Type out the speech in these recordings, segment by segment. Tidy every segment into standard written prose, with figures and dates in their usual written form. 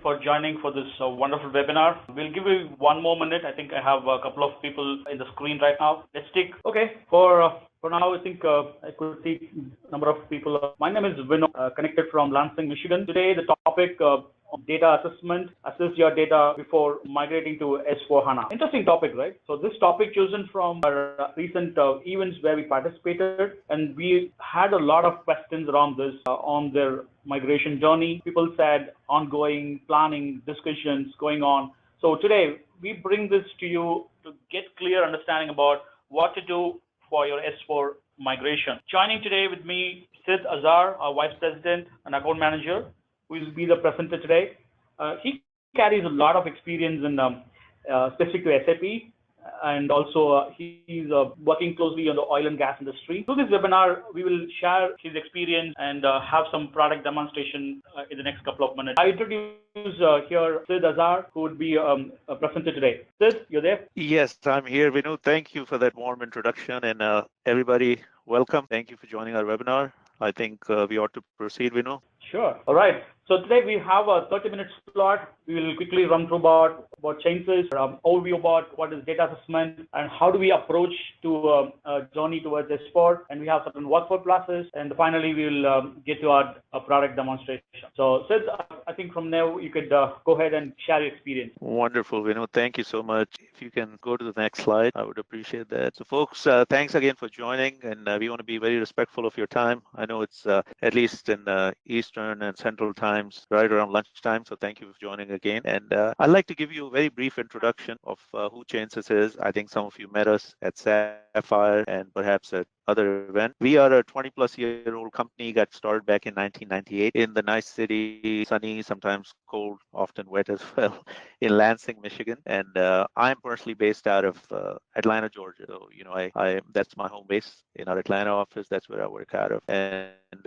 for joining for this wonderful webinar. We'll give you 1 more minute. I think I have a couple of people in the screen right now. Let's take, okay, for now, I think I could see a number of people. My name is Vinod, connected from Lansing, Michigan. Today, the topic of data assessment, assess your data before migrating to S4 HANA. Interesting topic, right? So this topic chosen from our recent events where we participated, and we had a lot of questions around this on their migration journey. People said ongoing planning, discussions going on. So today, we bring this to you to get clear understanding about what to do for your S4 migration. Joining today with me, Sid Azhar, our Vice President and Account Manager, who will be the presenter today. He carries a lot of experience in specific to SAP, and also he's working closely on the oil and gas industry. Through this webinar, we will share his experience and have some product demonstration in the next couple of minutes. I introduce here Sid Azhar, who would be a presenter today. Sid, you're there? Yes, I'm here, Vinu. Thank you for that warm introduction, and everybody, welcome. Thank you for joining our webinar. I think we ought to proceed, Vinu. Sure. All right. So today we have a 30-minute slot. We will quickly run through about ChainSys, overview about what is data assessment and how do we approach to a journey towards S4. And we have certain workflow classes. And finally, we will get to our product demonstration. So Sid, I think from there you could go ahead and share your experience. Wonderful, Vinu. Thank you so much. If you can go to the next slide, I would appreciate that. So folks, thanks again for joining. And we want to be very respectful of your time. I know it's at least in Eastern and Central times, right around lunchtime. So thank you for joining again. And I'd like to give you a very brief introduction of who ChainSys is. I think some of you met us at Sapphire and perhaps at other event. We are a 20-plus-year-old company, got started back in 1998 in the nice city, sunny, sometimes cold, often wet as well, in Lansing, Michigan. And I'm personally based out of Atlanta, Georgia. So, you know, I that's my home base in our Atlanta office. That's where I work out of. And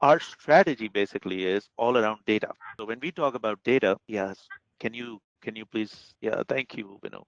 our strategy basically is all around data. So when we talk about data, yes, can you please, yeah, thank you, Vinu.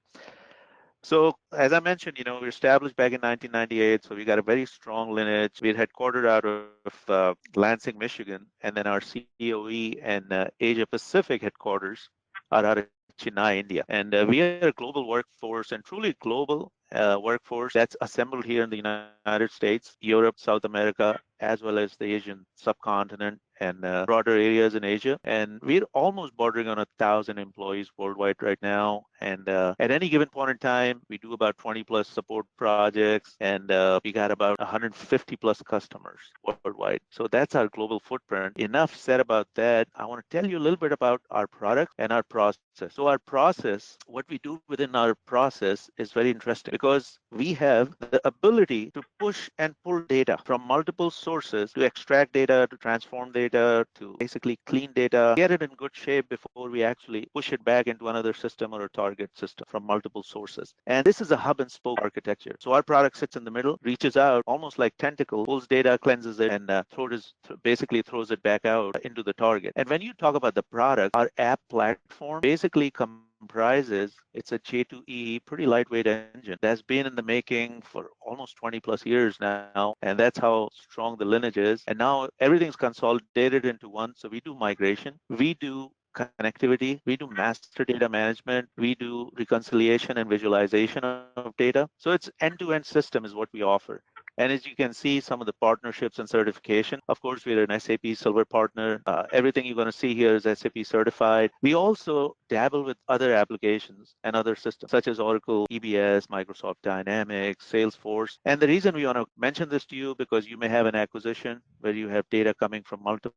So as I mentioned, you know, we established back in 1998, so we got a very strong lineage. We're headquartered out of Lansing, Michigan, and then our COE and Asia Pacific headquarters are out of Chennai, India. And we are a global workforce and truly global workforce that's assembled here in the United States, Europe, South America, as well as the Asian subcontinent and broader areas in Asia. And we're almost bordering on 1,000 employees worldwide right now. And at any given point in time, we do about 20 plus support projects, and we got about 150 plus customers worldwide. So that's our global footprint. Enough said about that. I want to tell you a little bit about our product and our process. So our process, what we do within our process is very interesting because we have the ability to push and pull data from multiple sources to extract data, to transform data, to basically clean data, get it in good shape before we actually push it back into another system or a target system from multiple sources. And this is a hub and spoke architecture. So our product sits in the middle, reaches out almost like tentacle, pulls data, cleanses it, and basically throws it back out into the target. And when you talk about the product, our app platform basically comprises, it's a J2EE, pretty lightweight engine that's been in the making for almost 20 plus years now. And that's how strong the lineage is. And now everything's consolidated into one. So we do migration, we do connectivity, we do master data management, we do reconciliation and visualization of data. So it's end-to-end system is what we offer. And as you can see, some of the partnerships and certification, of course, we're an SAP Silver partner. Everything you're going to see here is SAP certified. We also dabble with other applications and other systems, such as Oracle, EBS, Microsoft Dynamics, Salesforce. And the reason we want to mention this to you, because you may have an acquisition where you have data coming from multiple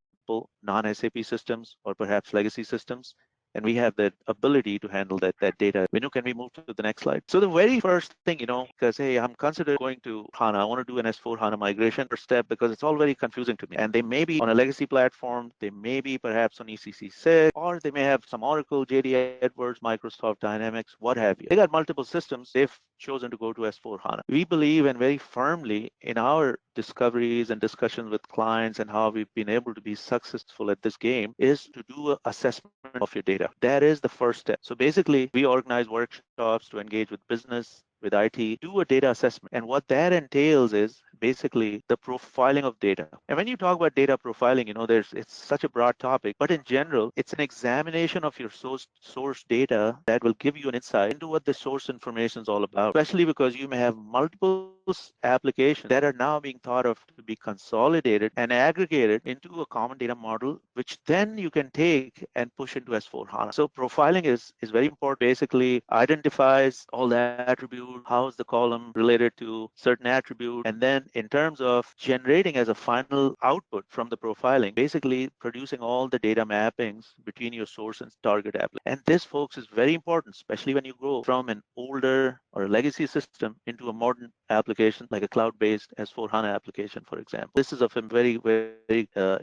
non-SAP systems or perhaps legacy systems. And we have that ability to handle that data. Vinu, can we move to the next slide? So the very first thing, you know, because, hey, I'm considering going to HANA. I want to do an S4 HANA migration first step because it's all very confusing to me. And they may be on a legacy platform. They may be perhaps on ECC6, or they may have some Oracle, JD Edwards, Microsoft Dynamics, what have you. They got multiple systems. They've chosen to go to S4 HANA. We believe and very firmly in our discoveries and discussions with clients and how we've been able to be successful at this game is to do an assessment of your data. That is the first step. So basically, we organize workshops to engage with business, with IT, do a data assessment. And what that entails is basically the profiling of data. And when you talk about data profiling, it's such a broad topic, but in general, it's an examination of your source data that will give you an insight into what the source information is all about, especially because you may have multiple applications that are now being thought of to be consolidated and aggregated into a common data model, which then you can take and push into S/4HANA. So profiling is very important. Basically identifies all the attributes, how is the column related to certain attribute, and then in terms of generating as a final output from the profiling, basically producing all the data mappings between your source and target application. And this, folks, is very important, especially when you go from an older or a legacy system into a modern application like a cloud-based S/4HANA application, for example. This is of a very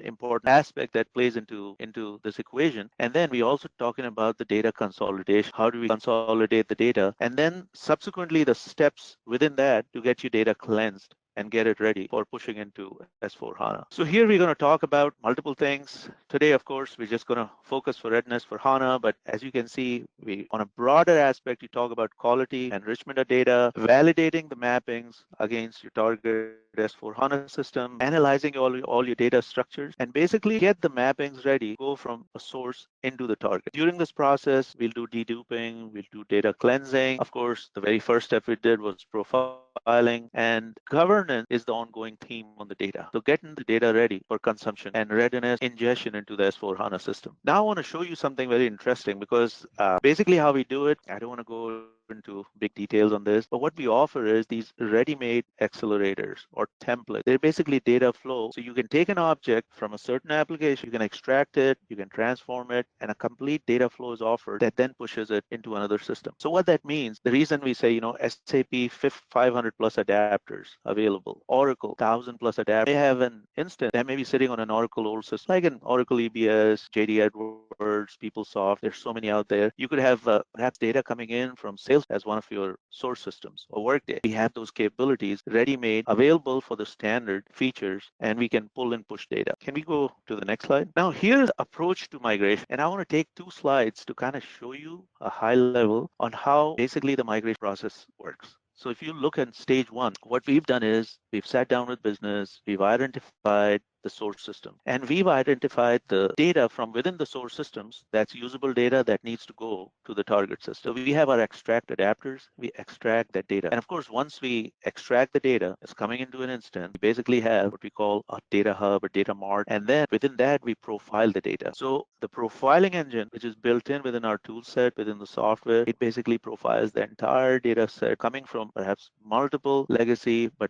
important aspect that plays into this equation. And then we also talking about the data consolidation. How do we consolidate the data? And then subsequently the steps within that to get your data cleansed and get it ready for pushing into S/4HANA. So here we're going to talk about multiple things. Today, of course, we're just going to focus for readiness for HANA, but as you can see, we on a broader aspect, you talk about quality, enrichment of data, validating the mappings against your target S/4HANA system, analyzing all your data structures, and basically get the mappings ready, go from a source into the target. During this process, we'll do deduping, we'll do data cleansing. Of course, the very first step we did was profiling, and governance is the ongoing theme on the data. So getting the data ready for consumption and readiness ingestion into the S/4HANA system. Now I want to show you something very interesting because basically how we do it, I don't want to go into big details on this, but what we offer is these ready-made accelerators or templates. They're basically data flow. So you can take an object from a certain application, you can extract it, you can transform it, and a complete data flow is offered that then pushes it into another system. So what that means, the reason we say, SAP 500 plus adapters available, Oracle 1,000 plus adapters, may have an instance that may be sitting on an Oracle old system, like an Oracle EBS, JD Edwards, PeopleSoft. There's so many out there. You could have perhaps data coming in from Sales as one of your source systems or Workday. We have those capabilities ready-made, available for the standard features, and we can pull and push data. Can we go to the next slide? Now, here's the approach to migration, and I want to take 2 slides to kind of show you a high level on how basically the migration process works. So if you look at stage 1, what we've done is we've sat down with business, we've identified the source system, and we've identified the data from within the source systems that's usable data that needs to go to the target system. So we have our extract adapters, we extract that data. And of course, once we extract the data, it's coming into an instance, we basically have what we call a data hub or data mart, and then within that, we profile the data. So the profiling engine, which is built in within our tool set, within the software, it basically profiles the entire data set coming from perhaps multiple legacy, but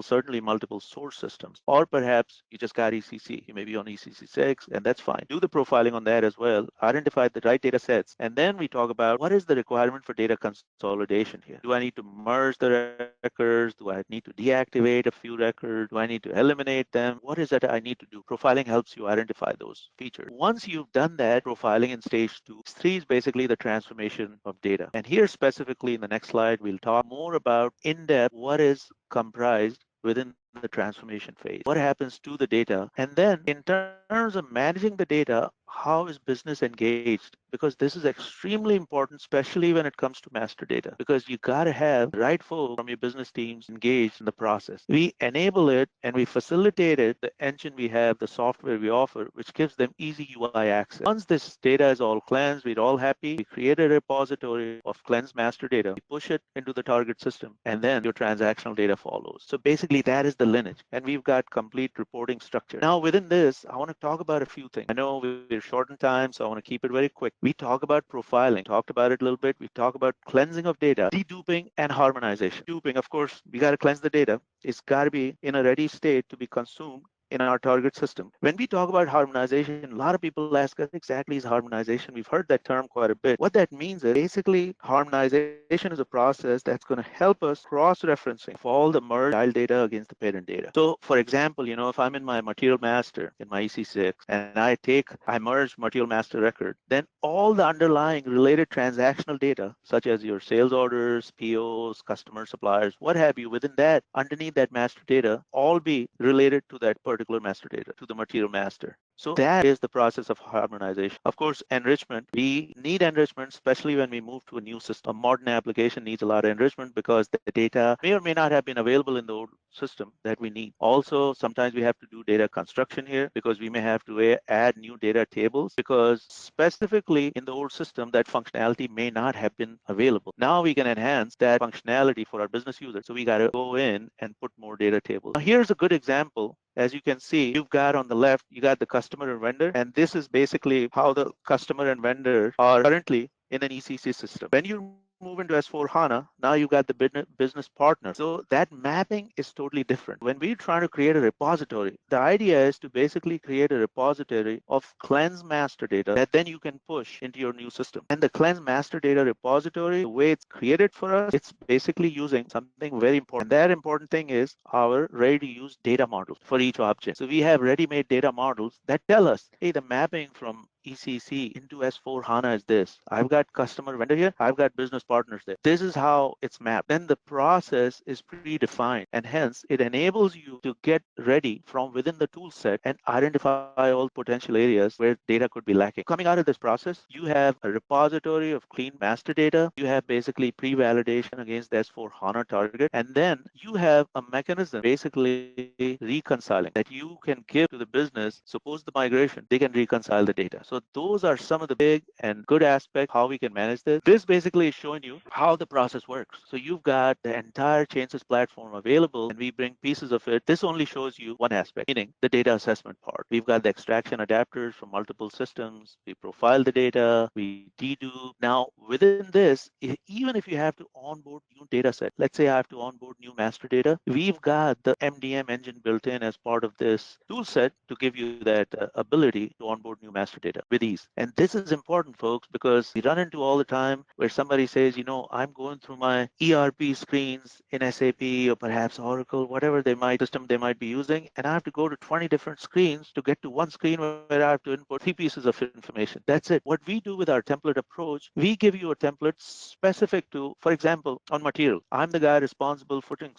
certainly multiple source systems, or perhaps you just got ECC, you may be on ECC6, and that's fine. Do the profiling on that as well, identify the right data sets, and then we talk about what is the requirement for data consolidation here. Do I need to merge the records? Do I need to deactivate a few records? Do I need to eliminate them? What is that I need to do? Profiling helps you identify those features. Once you've done that, profiling in stage 2, 3 is basically the transformation of data. And here specifically in the next slide, we'll talk more about in-depth what is comprised within the transformation phase. What happens to the data? And then in terms of managing the data, how is business engaged? Because this is extremely important, especially when it comes to master data, because you got to have the right folks from your business teams engaged in the process. We enable it and we facilitate it, the engine we have, the software we offer, which gives them easy UI access. Once this data is all cleansed, we're all happy, we create a repository of cleansed master data, we push it into the target system, and then your transactional data follows. So basically that is the lineage, and we've got complete reporting structure. Now within this, I want to talk about a few things. I know we're short on time, so I want to keep it very quick. We talk about profiling, talked about it a little bit. We talk about cleansing of data, deduping, and harmonization. Duping, of course, we got to cleanse the data. It's got to be in a ready state to be consumed in our target system. When we talk about harmonization, a lot of people ask us, exactly is harmonization? We've heard that term quite a bit. What that means is basically harmonization is a process that's going to help us cross-referencing of all the merged child data against the parent data. So for example, if I'm in my material master in my EC6 and I merge material master record, then all the underlying related transactional data, such as your sales orders, POs, customer suppliers, what have you, within that, underneath that master data, all be related to that particular master data, to the material master. So that is the process of harmonization. Of course, enrichment, we need enrichment, especially when we move to a new system. A modern application needs a lot of enrichment because the data may or may not have been available in the old system that we need. Also, sometimes we have to do data construction here because we may have to add new data tables because specifically in the old system, that functionality may not have been available. Now we can enhance that functionality for our business users. So we got to go in and put more data tables. Now, here's a good example. As you can see, you've got on the left, you got the customer and vendor, and this is basically how the customer and vendor are currently in an ECC system. When you move into S/4HANA, now you've got the business partner. So that mapping is totally different. When we're trying to create a repository, the idea is to basically create a repository of cleanse master data that then you can push into your new system. And the cleanse master data repository, the way it's created for us, it's basically using something very important. And that important thing is our ready-to-use data models for each object. So we have ready-made data models that tell us, hey, the mapping from ECC into S/4HANA is this. I've got customer vendor here. I've got business partners there. This is how it's mapped. Then the process is predefined, and hence it enables you to get ready from within the tool set and identify all potential areas where data could be lacking. Coming out of this process, you have a repository of clean master data. You have basically pre-validation against the S/4HANA target, and then you have a mechanism basically reconciling that you can give to the business. Suppose the migration, they can reconcile the data. So those are some of the big and good aspects how we can manage this. This basically is showing you how the process works. So you've got the entire ChainSys platform available, and we bring pieces of it. This only shows you one aspect, meaning the data assessment part. We've got the extraction adapters from multiple systems. We profile the data, we dedupe. Now, within this, even if you have to onboard new data set, let's say I have to onboard new master data, we've got the MDM engine built in as part of this tool set to give you that ability to onboard new master data with ease. And this is important, folks, because we run into all the time where somebody says, I'm going through my ERP screens in SAP or perhaps Oracle, whatever system they might be using, and I have to go to 20 different screens to get to one screen where I have to input 3 pieces of information. That's it. What we do with our template approach, we give you a template specific to, for example, on material. I'm the guy responsible for putting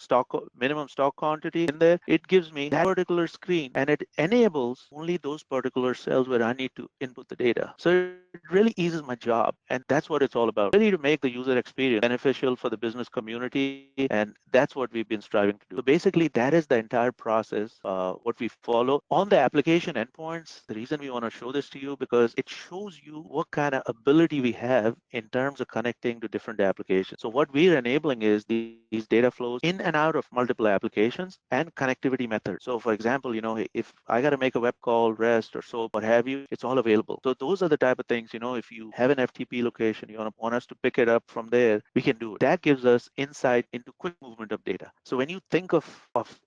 minimum stock quantity in there. It gives me that particular screen, and it enables only those particular cells where I need to input the data. So it really eases my job, and that's what it's all about. Really to make the user experience beneficial for the business community, and that's what we've been striving to do. So basically, that is the entire process, what we follow. On the application endpoints, the reason we want to show this to you because it shows you what kind of ability we have in terms of connecting to different applications. So what we're enabling is these data flows in and out of multiple applications and connectivity methods. So for example, if I got to make a web call, REST or SOAP, what have you, it's all available. So those are the type of things, if you have an FTP location, you want us to pick it up from there, we can do it. That gives us insight into quick movement of data. So when you think of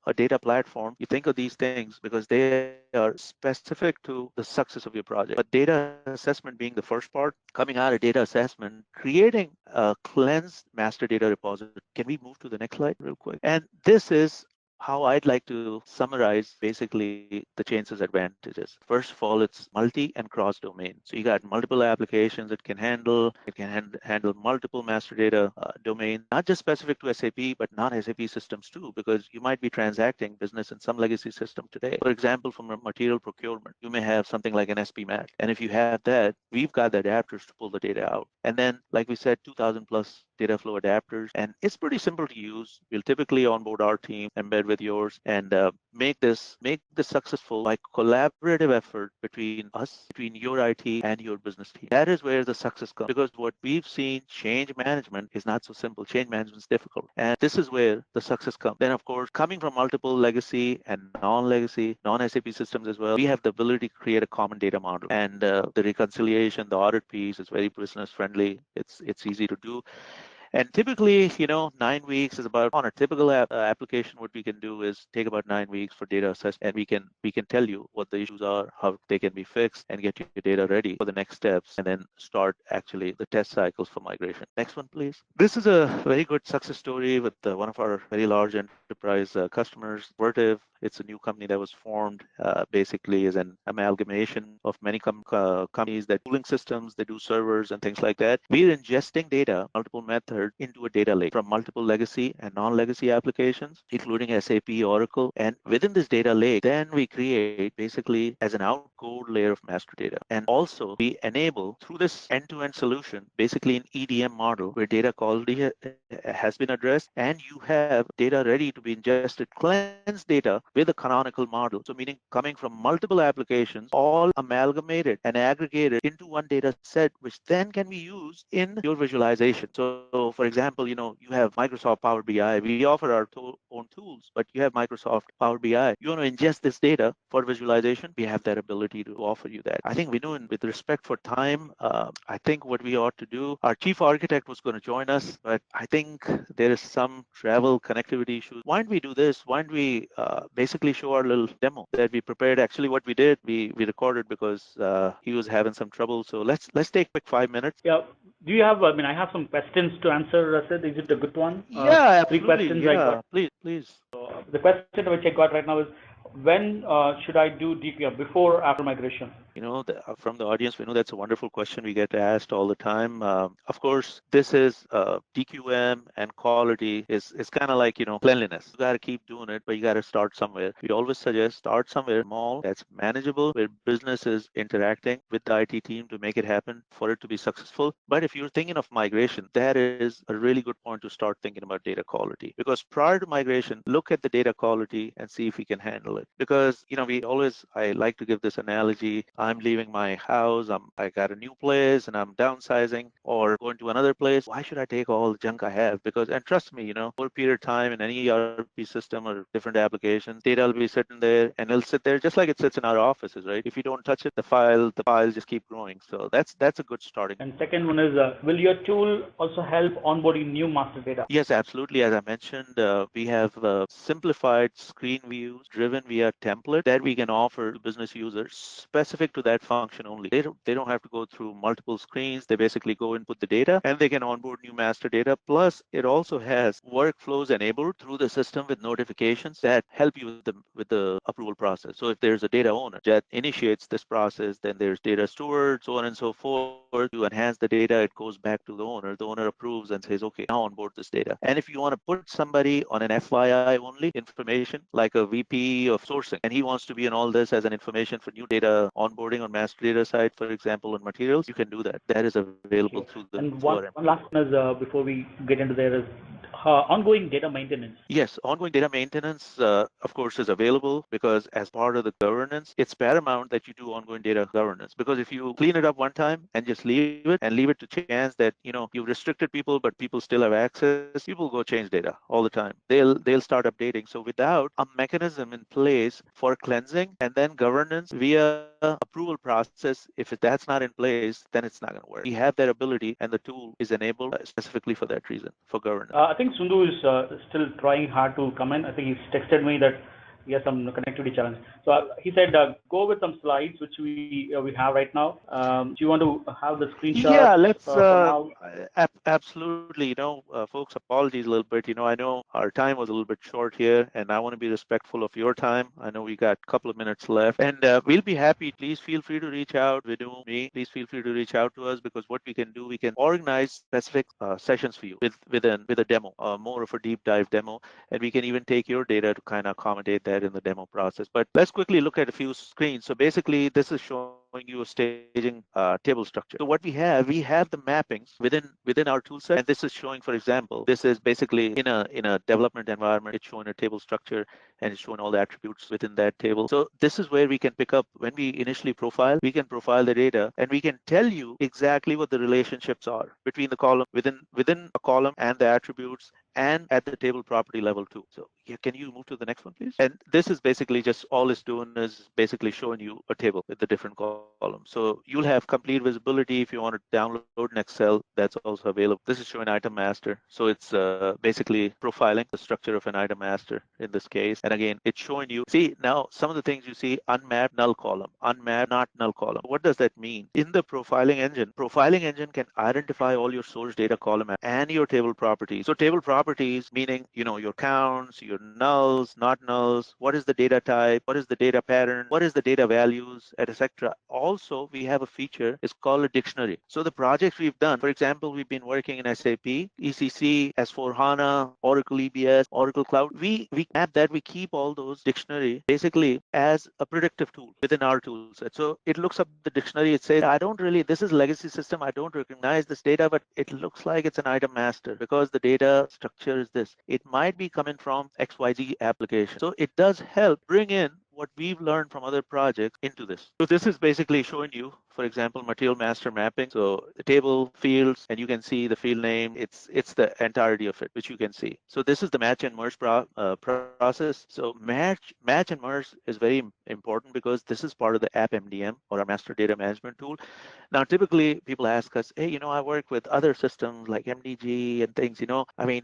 a data platform, you think of these things because they are specific to the success of your project. But data assessment being the first part, coming out of data assessment, creating a cleansed master data repository. Can we move to the next slide real quick? And this is how I'd like to summarize basically the ChainSys advantages. First of all, it's multi and cross domain. So you got multiple applications it can handle. It can handle multiple master data domains, not just specific to SAP, but non-SAP systems too, because you might be transacting business in some legacy system today. For example, from a material procurement, you may have something like an SPMAT. And if you have that, we've got the adapters to pull the data out. And then, like we said, 2,000 plus data flow adapters, and it's pretty simple to use. We'll typically onboard our team, embed with yours, and make this successful by collaborative effort between us, between your IT and your business team. That is where the success comes, because what we've seen, change management is not so simple. Change management is difficult, and this is where the success comes. Then, of course, coming from multiple legacy and non-legacy, non-SAP systems as well, we have the ability to create a common data model, and the reconciliation, the audit piece is very business friendly. It's easy to do. And typically, 9 weeks is about, on a typical application, what we can do is take about 9 weeks for data assessment, and we can tell you what the issues are, how they can be fixed, and get your data ready for the next steps, and then start actually the test cycles for migration. Next one, please. This is a very good success story with one of our very large enterprise customers, Wrapup. It's a new company that was formed basically as an amalgamation of many companies that tooling systems, they do servers and things like that. We're ingesting data, multiple methods into a data lake from multiple legacy and non-legacy applications, including SAP, Oracle. And within this data lake, then we create basically as an outcode layer of master data. And also we enable through this end-to-end solution, basically an EDM model where data quality has been addressed and you have data ready to be ingested, cleansed data with a canonical model. So meaning coming from multiple applications, all amalgamated and aggregated into one data set, which then can be used in your visualization. So for example, you have Microsoft Power BI. We offer our own tools, but you have Microsoft Power BI. You want to ingest this data for visualization, we have that ability to offer you that. I think we know, with respect for time, I think what we ought to do, our chief architect was going to join us, but I think there is some travel connectivity issues. Why don't we do this? Why don't we basically show our little demo that we prepared? Actually, what we did, we recorded because he was having some trouble. So let's take a quick 5 minutes. Yeah. Do you have, I have some questions to answer, Sid. Is it a good one? Yeah, Three absolutely. questions I Yeah, got. please. So the question which I got right now is, when should I do DPM, before or after migration? From the audience, we know that's a wonderful question we get asked all the time. Of course, this is DQM and quality is kind of like, cleanliness. You got to keep doing it, but you got to start somewhere. We always suggest start somewhere small that's manageable, where business is interacting with the IT team to make it happen for it to be successful. But if you're thinking of migration, that is a really good point to start thinking about data quality, because prior to migration, look at the data quality and see if we can handle it. Because, I like to give this analogy. I'm leaving my house, I got a new place and I'm downsizing or going to another place. Why should I take all the junk I have? Because, and trust me, for a period of time in any ERP system or different applications, data will be sitting there and it'll sit there just like it sits in our offices, right? If you don't touch it, the files just keep growing. So that's a good starting. And second one is, will your tool also help onboarding new master data? Yes, absolutely. As I mentioned, we have simplified screen views driven via template that we can offer to business users specific to that function only. They don't have to go through multiple screens. They basically go input the data and they can onboard new master data. Plus, it also has workflows enabled through the system with notifications that help you with the approval process. So if there's a data owner that initiates this process, then there's data steward, so on and so forth. To enhance the data, it goes back to the owner. The owner approves and says, okay, now onboard this data. And if you want to put somebody on an FYI only information, like a VP of sourcing, and he wants to be in all this as an information for new data onboarding on master data side, for example, on materials, you can do that. That is available Okay. through And our one last one is, before we get into there, is ongoing data maintenance. Yes, ongoing data maintenance, of course, is available, because as part of the governance, it's paramount that you do ongoing data governance. Because if you clean it up one time and just leave it to chance that you've restricted people, but people still have access, people go change data all the time. They'll start updating. So without a mechanism in place for cleansing and then governance via approval process, if that's not in place, then it's not going to work. We have that ability, and the tool is enabled specifically for that reason, for governance. I think Sundu is still trying hard to come in. I think he's texted me that he has some connectivity challenge. So he said, go with some slides which we have right now. Do you want to have the screenshots? Yeah, let's for now? absolutely. Folks, apologies a little bit. I know our time was a little bit short here, and I want to be respectful of your time. I know we got a couple of minutes left, and we'll be happy. Please feel free to reach out. Please feel free to reach out to us, because what we can do, we can organize specific sessions for you with a demo, more of a deep dive demo, and we can even take your data to kind of accommodate that in the demo process. But let's quickly look at a few screens. So basically, this is showing you a staging table structure. So what we have the mappings within our tool set, and this is showing, for example, this is basically in a development environment. It's showing a table structure, and it's showing all the attributes within that table. So this is where we can pick up, when we initially profile, we can profile the data, and we can tell you exactly what the relationships are between the column, within a column, and the attributes, and at the table property level too. So yeah, can you move to the next one, please? And this is basically just all it's doing is basically showing you a table with the different columns. So you'll have complete visibility. If you want to download an Excel, that's also available. This is showing item master. So it's basically profiling the structure of an item master in this case. And And again, it's showing you, see, now some of the things you see, unmapped null column, unmapped not null column. What does that mean? In the profiling engine can identify all your source data column and your table properties. So table properties, meaning, your counts, your nulls, not nulls, what is the data type, what is the data pattern, what is the data values, etc. Also, we have a feature, it's called a dictionary. So the projects we've done, for example, we've been working in SAP, ECC, S4 HANA, Oracle EBS, Oracle Cloud. We map that, we keep all those dictionary basically as a predictive tool within our tool set. So it looks up the dictionary, it says, this is legacy system, I don't recognize this data, but it looks like it's an item master because the data structure is this. It might be coming from XYZ application. So it does help bring in what we've learned from other projects into this. So this is basically showing you, for example, material master mapping. So the table fields, and you can see the field name. It's the entirety of it, which you can see. So this is the match and merge process. So match and merge is very important because this is part of the app MDM, or our master data management tool. Now, typically people ask us, hey, I work with other systems like MDG and things,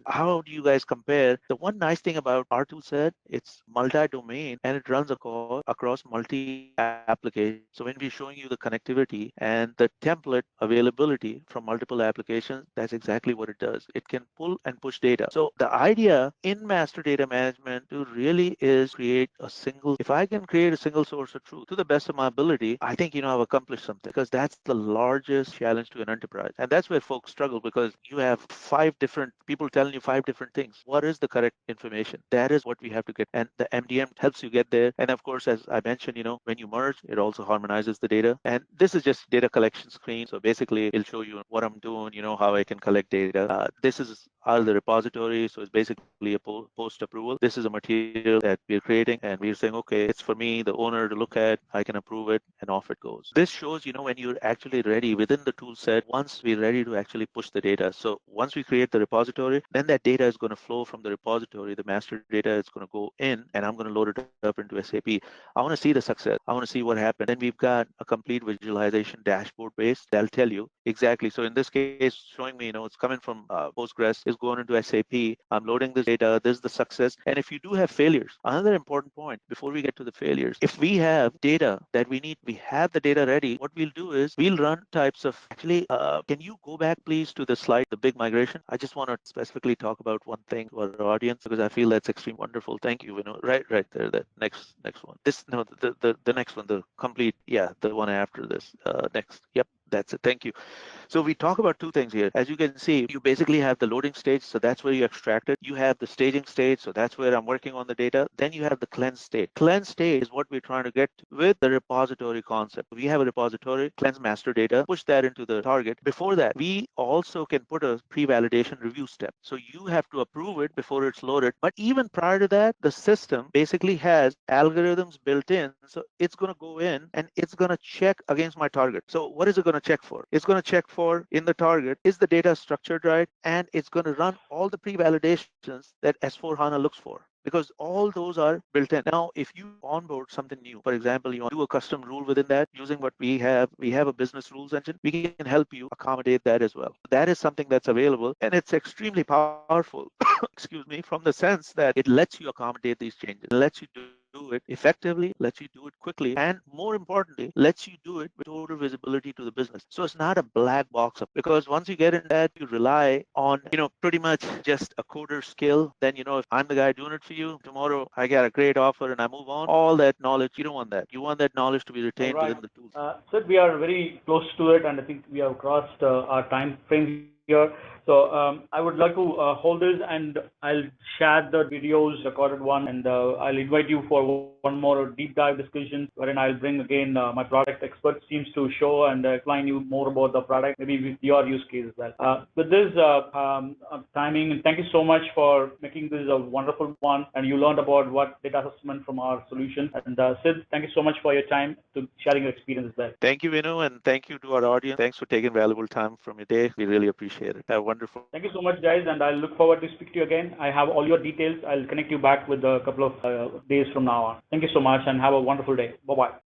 how do you guys compare? The one nice thing about our tool set, it's multi-domain and it runs across multi-applications. So when we're showing you the connectivity and the template availability from multiple applications, that's exactly what it does. It can pull and push data. So the idea in master data management to really is create a single, if I can create a single source of truth to the best of my ability, I think, I've accomplished something, because that's the largest challenge to an enterprise. And that's where folks struggle, because you have 5 different people telling you 5 different things. What is the correct information? That is what we have to get. And the MDM helps you get there. And of course, as I mentioned, when you merge, it also harmonizes the data. And this is just data collection screen. So basically, it'll show you what I'm doing, how I can collect data. This is out of the repository. So it's basically a post approval. This is a material that we're creating, and we're saying, okay, it's for me, the owner, to look at. I can approve it, and off it goes. This shows, when you're actually ready within the tool set, once we're ready to actually push the data. So once we create the repository, then that data is going to flow from the repository. The master data is going to go in, and I'm going to load it up into SAP. I want to see the success. I want to see what happened. Then we've got a complete visualization dashboard base that'll tell you exactly. So in this case, showing me, it's coming from Postgres, is going into SAP. I'm loading this data. This is the success. And if you do have failures, another important point before we get to the failures, if we have data that we have the data ready, what we'll do is we'll run types of, actually, can you go back please to the slide, the big migration? I just want to specifically talk about one thing to our audience, because I feel that's extremely wonderful. Thank you, right there, that next one. The next one, the complete, the one after this, next. Yep, that's it. Thank you. So we talk about 2 things here. As you can see, you basically have the loading stage, so that's where you extract it. You have the staging stage, so that's where I'm working on the data. Then you have the cleanse state. Cleanse state is what we're trying to get to with the repository concept. We have a repository, cleanse master data, push that into the target. Before that, we also can put a pre-validation review step. So you have to approve it before it's loaded. But even prior to that, the system basically has algorithms built in. So it's going to go in and it's going to check against my target. So what is it going to check for? It's going to check for, in the target, is the data structured right? And it's going to run all the pre-validations that S4 HANA looks for, because all those are built in. Now, if you onboard something new, for example, you want to do a custom rule within that, using what we have a business rules engine, we can help you accommodate that as well. That is something that's available, and it's extremely powerful, excuse me, from the sense that it lets you accommodate these changes, it lets you do it effectively, lets you do it quickly, and more importantly, lets you do it with total visibility to the business. So it's not a black box, because once you get in that, you rely on, pretty much just a coder skill. Then, if I'm the guy doing it for you, tomorrow I get a great offer and I move on, all that knowledge, you don't want that. You want that knowledge to be retained within the tools. So we are very close to it, and I think we have crossed our time frame here. So I would like to hold this, and I'll share the videos, recorded one, and I'll invite you for one more deep dive discussion, wherein I'll bring again my product expert teams to show and explain you more about the product, maybe with your use case as well. With this timing, thank you so much for making this a wonderful one, and you learned about what data assessment from our solution. And Sid, thank you so much for your time to sharing your experience there. Thank you, Vinu, and thank you to our audience. Thanks for taking valuable time from your day. We really appreciate it. Have a wonderful. Thank you so much, guys, and I look forward to speak to you again. I have all your details. I'll connect you back with a couple of days from now on. Thank you so much, and have a wonderful day. Bye-bye.